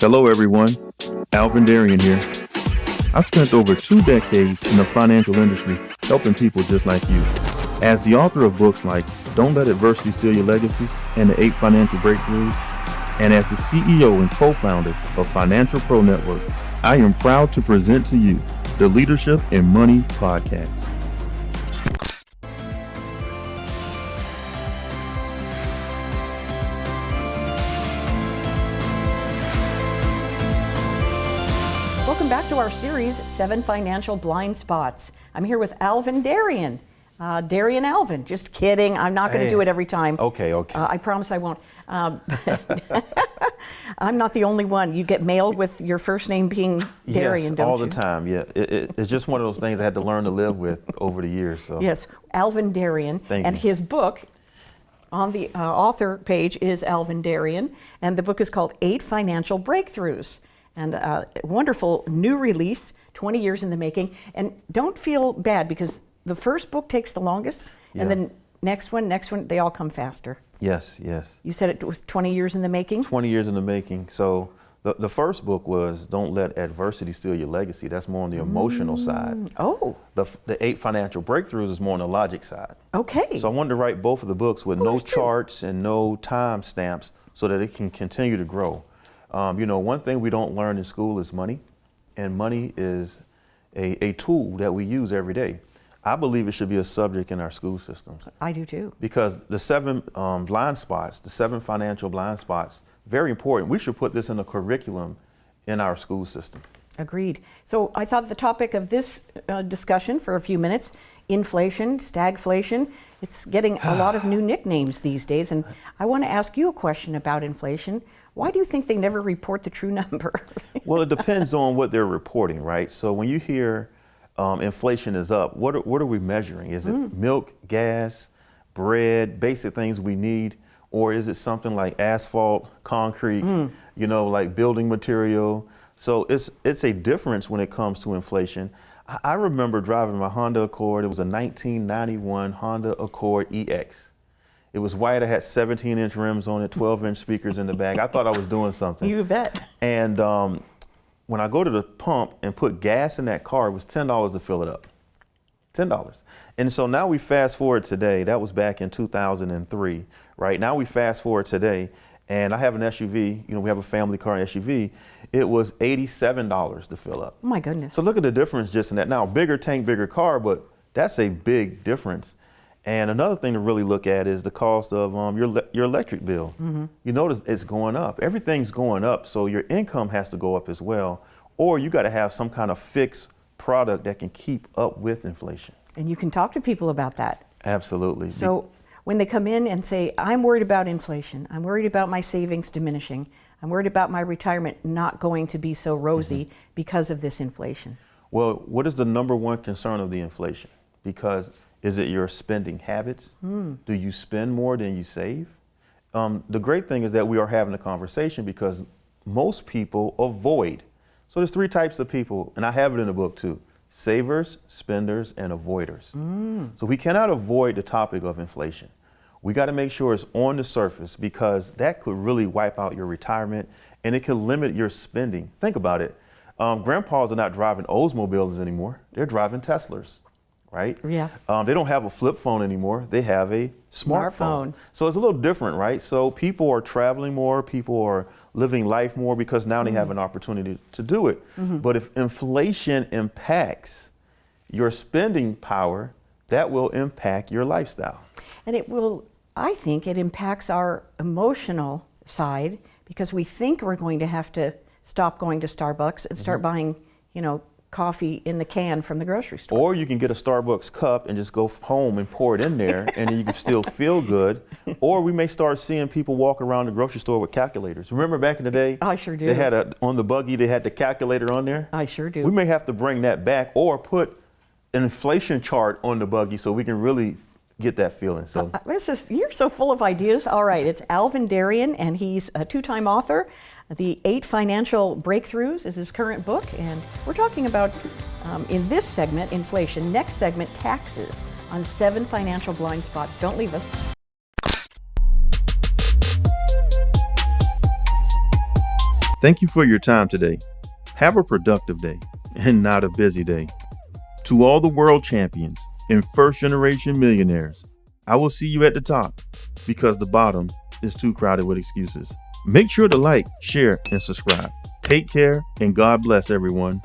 Hello everyone, Alvin Darian here. I spent over 2 decades in the financial industry helping people just like you. As the author of books like Don't Let Adversity Steal Your Legacy and the 8 Financial Breakthroughs, and as the CEO and co-founder of Financial Pro Network, I am proud to present to you the Leadership and Money Podcast. Welcome back to our series, 7 Financial Blindspots. I'm here with Alvin Darian. Darian Alvin, just kidding. I'm not going to do it every time. Okay. I promise I won't. I'm not the only one. You get mailed with your first name being Darian, yes, don't you? all the time, yeah. It's just one of those things I had to learn to live with over the years. So. Yes, Alvin Darian. Thank and you. His book on the author page is Alvin Darian, and the book is called 8 Financial Breakthroughs. And a wonderful new release, 20 years in the making. And don't feel bad because the first book takes the longest, and then next one, they all come faster. Yes. You said it was 20 years in the making? 20 years in the making. So the first book was Don't Let Adversity Steal Your Legacy. That's more on the emotional side. Oh. The 8 Financial Breakthroughs is more on the logic side. Okay. So I wanted to write both of the books with no charts and no time stamps so that it can continue to grow. One thing we don't learn in school is money, and money is a tool that we use every day. I believe it should be a subject in our school system. I do too. Because the 7 blind spots, the 7 financial blind spots, very important. We should put this in a curriculum in our school system. Agreed. So I thought the topic of this discussion for a few minutes, inflation, stagflation, it's getting a lot of new nicknames these days. And I want to ask you a question about inflation. Why do you think they never report the true number? Well, it depends on what they're reporting, right? So when you hear inflation is up, what are we measuring? Is it milk, gas, bread, basic things we need? Or is it something like asphalt, concrete, like building material? So it's a difference when it comes to inflation. I remember driving my Honda Accord. It was a 1991 Honda Accord EX. It was white. I had 17-inch rims on it, 12-inch speakers in the back. I thought I was doing something. You bet. And when I go to the pump and put gas in that car, it was $10 to fill it up. $10. And so now we fast forward today. That was back in 2003, right? Now we fast forward today, and I have an SUV. We have a family car and SUV. It was $87 to fill up. Oh my goodness. So look at the difference just in that. Now, bigger tank, bigger car, but that's a big difference. And another thing to really look at is the cost of your electric bill. You notice it's going up. Everything's going up, so your income has to go up as well. Or you got to have some kind of fixed product that can keep up with inflation. And you can talk to people about that. Absolutely. So when they come in and say, I'm worried about inflation, I'm worried about my savings diminishing, I'm worried about my retirement not going to be so rosy because of this inflation. Well, what is the number one concern of the inflation? Because is it your spending habits? Do you spend more than you save? The great thing is that we are having a conversation because most people avoid. So there's 3 types of people, and I have it in the book too: savers, spenders, and avoiders. So we cannot avoid the topic of inflation. We got to make sure it's on the surface because that could really wipe out your retirement and it can limit your spending. Think about it. Grandpas are not driving Oldsmobiles anymore. They're driving Teslas. Right? Yeah. They don't have a flip phone anymore. They have a smartphone. So it's a little different, right? So people are traveling more. People are living life more because now they have an opportunity to do it. But if inflation impacts your spending power, that will impact your lifestyle. And I think it impacts our emotional side because we think we're going to have to stop going to Starbucks and start buying, coffee in the can from the grocery store. Or you can get a Starbucks cup and just go home and pour it in there and then you can still feel good. Or we may start seeing people walk around the grocery store with calculators. Remember back in the day? I sure do. They had on the buggy, they had the calculator on there. I sure do. We may have to bring that back or put an inflation chart on the buggy so we can really get that feeling. So you're so full of ideas. All right, it's Alvin Darian, and he's a 2-time author. The 8 Financial Breakthroughs is his current book, and we're talking about, in this segment, inflation. Next segment, taxes, on 7 Financial Blindspots. Don't leave us. Thank you for your time today. Have a productive day and not a busy day. To all the world champions and first-generation millionaires, I will see you at the top because the bottom is too crowded with excuses. Make sure to like, share, and subscribe. Take care and God bless everyone.